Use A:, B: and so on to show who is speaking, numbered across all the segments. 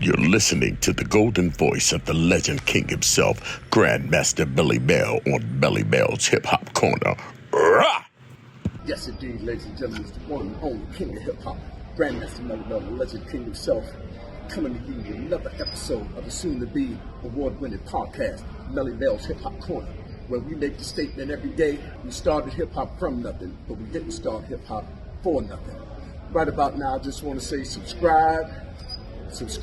A: You're listening to the golden voice of the legend king himself, Grandmaster Melle Mel on Melle Mel's Hip Hop Corner. Rah!
B: Yes, indeed, ladies and gentlemen, it's the one and only king of hip hop, Grandmaster Melle Mel, the legend king himself, coming to you with another episode of the soon-to-be award-winning podcast, Melle Mel's Hip Hop Corner, where we make the statement every day: we started hip hop from nothing, but we didn't start hip hop for nothing. Right about now, I just want to say subscribe, because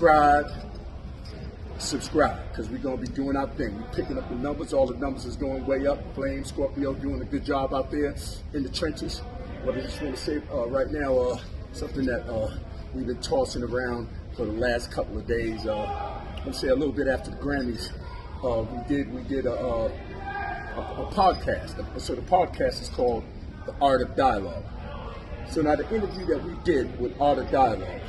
B: we're going to be doing our thing. We're picking up the numbers. All the numbers is going way up. Flame, Scorpio doing a good job out there in the trenches. What I just want to say right now, something that we've been tossing around for the last couple of days. Let's say a little bit after the Grammys, we did a podcast. So the podcast is called The Art of Dialogue. So now the interview that we did with Art of Dialogue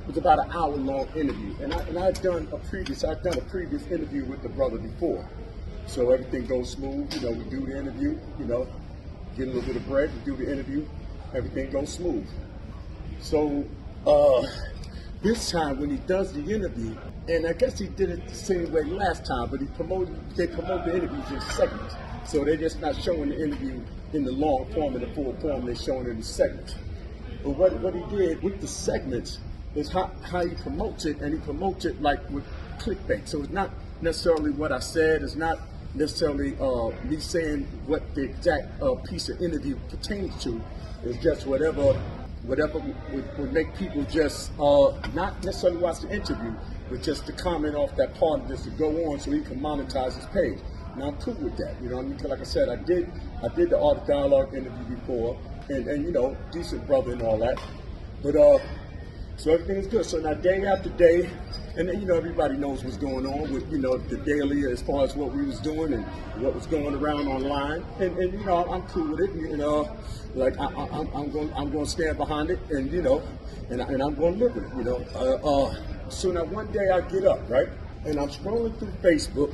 B: was about an hour-long interview, and I've done a previous interview with the brother before. So everything goes smooth. You know, we do the interview. You know, get a little bit of bread. We do the interview. Everything goes smooth. So this time when he does the interview, and I guess he did it the same way last time, but they promote the interviews in segments. So they're just not showing the interview in the long form and the full form. They're showing it in segments. But what he did with the segments is how he promotes it, and he promotes it like with clickbait. So it's not necessarily what I said. It's not necessarily me saying what the exact piece of interview pertains to. It's just whatever would make people just not necessarily watch the interview, but just to comment off that part and just to go on so he can monetize his page. Now I'm cool with that, you know what I mean? Because like I said, I did the Art of Dialogue interview before, and you know, decent brother and all that. But so everything is good. So now day after day, and then, you know, everybody knows what's going on with, you know, the daily as far as what we was doing and what was going around online. And you know, I'm cool with it. You know, like I'm going to stand behind it, and you know, and I'm going to live with it. You know, so now one day I get up, right, and I'm scrolling through Facebook,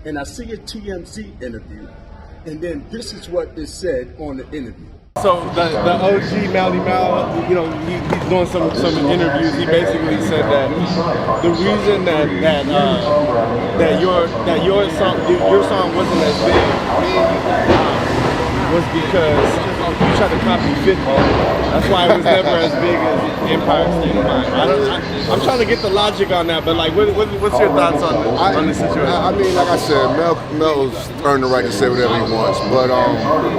B: and I see a TMZ interview, and then this is what is said on the interview.
C: So the OG Melle Mel, you know, he's doing some interviews. He basically said that the reason that your song wasn't as big was because you tried to copy 50. That's why it was never as big as Empire State of Mind. I'm trying to get the logic on that, but like, what's your thoughts on the situation?
D: I mean, like I said, Mel's earned the right to say whatever he wants, but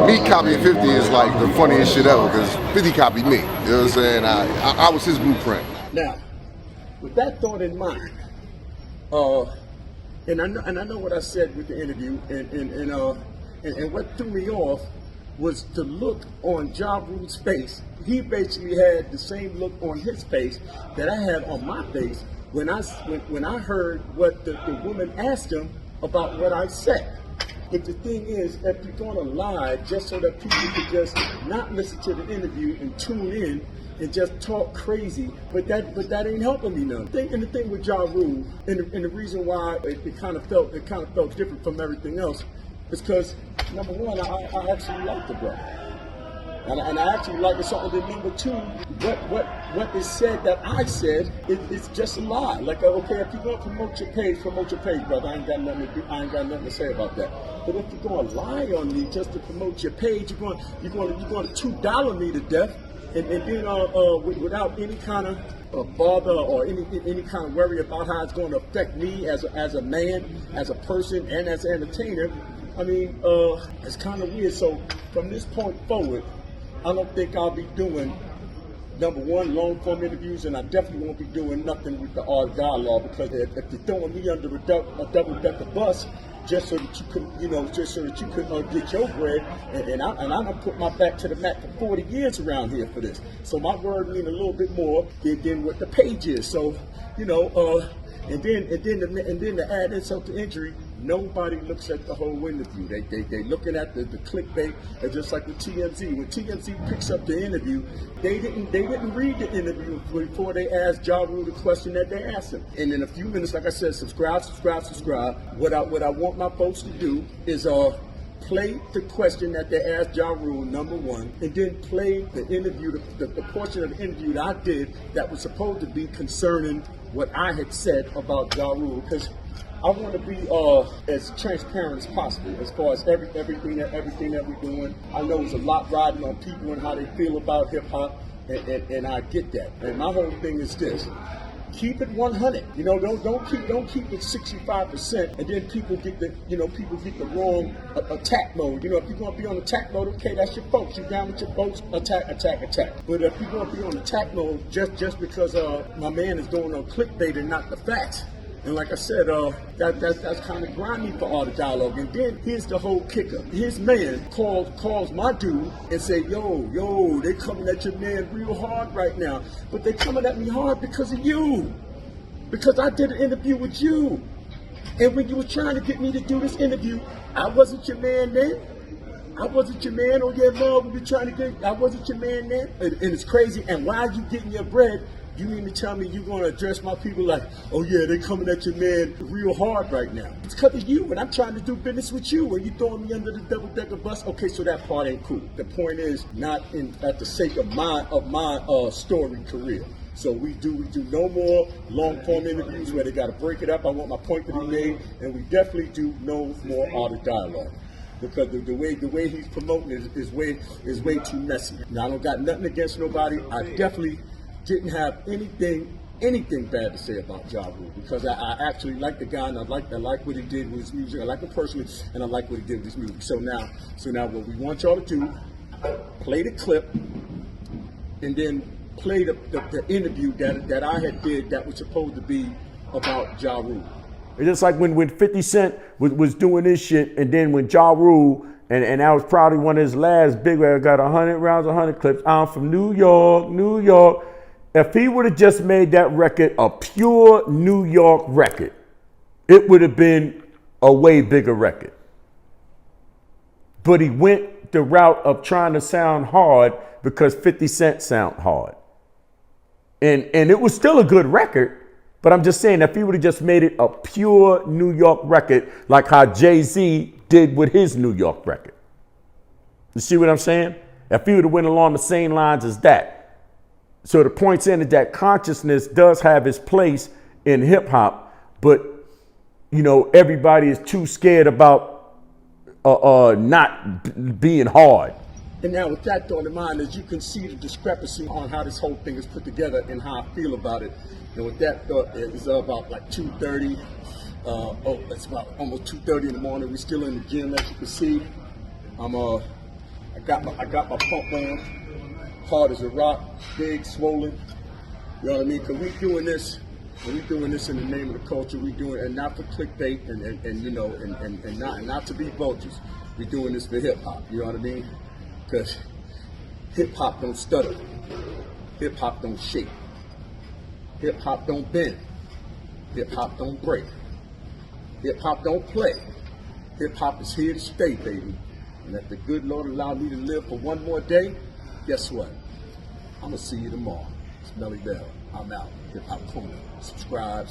D: me copying 50 is like the funniest shit ever, because 50 copied me. You know what I'm saying? I was his blueprint.
B: Now, with that thought in mind, and I know what I said with the interview, and what threw me off was the look on Ja Rule's face. He basically had the same look on his face that I had on my face when I heard what the woman asked him about what I said. But the thing is, if you're going to lie just so that people can just not listen to the interview and tune in and just talk crazy, but that ain't helping me none. And the thing with Ja Rule, and the reason why it kind of felt different from everything else, is because number one, I actually like the brother, and I actually like the song. And then number two, what is said that I said it's just a lie. Like, okay, if you're gonna promote your page, brother. I ain't got nothing to say about that. But if you're gonna lie on me just to promote your page, you're going to $2 me to death, and then without any kind of bother or any kind of worry about how it's going to affect me as a man, as a person, and as an entertainer. I mean, it's kind of weird. So from this point forward, I don't think I'll be doing, number one, long form interviews, and I definitely won't be doing nothing with the Art of Dialogue, because if you're throwing me under a double-decker bus just so that you could get your bread, and I done put my back to the mat for 40 years around here for this. So my word means a little bit more than what the page is. So, you know, and then to add insult to injury, nobody looks at the whole interview. They looking at the clickbait. And just like with TMZ, when TMZ picks up the interview, they didn't read the interview before they asked Ja Rule the question that they asked him. And in a few minutes, like I said, subscribe. What I want my folks to do is play the question that they asked Ja Rule, number one, and then play the interview, the portion of the interview that I did that was supposed to be concerning what I had said about Ja Rule, because I want to be as transparent as possible as far as everything that we're doing. I know there's a lot riding on people and how they feel about hip hop, and I get that. And my whole thing is this: keep it 100. You know, don't keep it 65%, and then people get the wrong attack mode. You know, if you're gonna be on attack mode, okay, that's your folks. You down with your folks? Attack. But if you're gonna be on attack mode just because my man is going on clickbait and not the facts. And like I said, that's kind of grimy for all the dialogue. And then here's the whole kicker. His man calls my dude and say, yo, they coming at your man real hard right now. But they coming at me hard because of you. Because I did an interview with you. And when you were trying to get me to do this interview, I wasn't your man then. I wasn't your man. Oh yeah, Lord, we be trying to get, I wasn't your man then. And it's crazy. And while you getting your bread, you mean to tell me you're going to address my people like, oh yeah, they coming at your man real hard right now. It's because of you, and I'm trying to do business with you, and you throwing me under the double-decker bus. Okay, so that part ain't cool. The point is not at the sake of my story career. So we do no more long-form interviews where they got to break it up. I want my point to be made, and we definitely do no more art of dialogue. Because the way he's promoting it is way too messy. Now I don't got nothing against nobody. I definitely didn't have anything bad to say about Ja Rule, because I actually like the guy, and I like what he did with his music. I like him personally, and I like what he did with his music. So now what we want y'all to do, play the clip, and then play the interview that I had did that was supposed to be about Ja Rule.
E: It's just like when 50 Cent was doing this shit, and then when Ja Rule, and that was probably one of his last big, where I got 100 rounds, 100 clips. I'm from New York. If he would have just made that record a pure New York record, it would have been a way bigger record. But he went the route of trying to sound hard because 50 Cent sound hard. And it was still a good record, but I'm just saying if he would have just made it a pure New York record, like how Jay-Z did with his New York record. You see what I'm saying? If he would have went along the same lines as that. So the point's in that consciousness does have its place in hip hop, but you know, everybody is too scared about not being hard.
B: And now with that thought in mind, as you can see the discrepancy on how this whole thing is put together and how I feel about it. And with that thought, it's about like 2:30. It's about almost 2:30 in the morning. We're still in the gym, as you can see. I got my pump on. Hard as a rock, big, swollen. You know what I mean? Because we doing this in the name of the culture. We doing it, and not for clickbait, and not to be vultures. We doing this for hip hop. You know what I mean? Because hip hop don't stutter. Hip hop don't shake. Hip hop don't bend. Hip hop don't break. Hip hop don't play. Hip hop is here to stay, baby. And if the good Lord allow me to live for one more day, guess what? I'm going to see you tomorrow. It's Melle Mel. I'm out. Hip Hop Corner. Subscribe.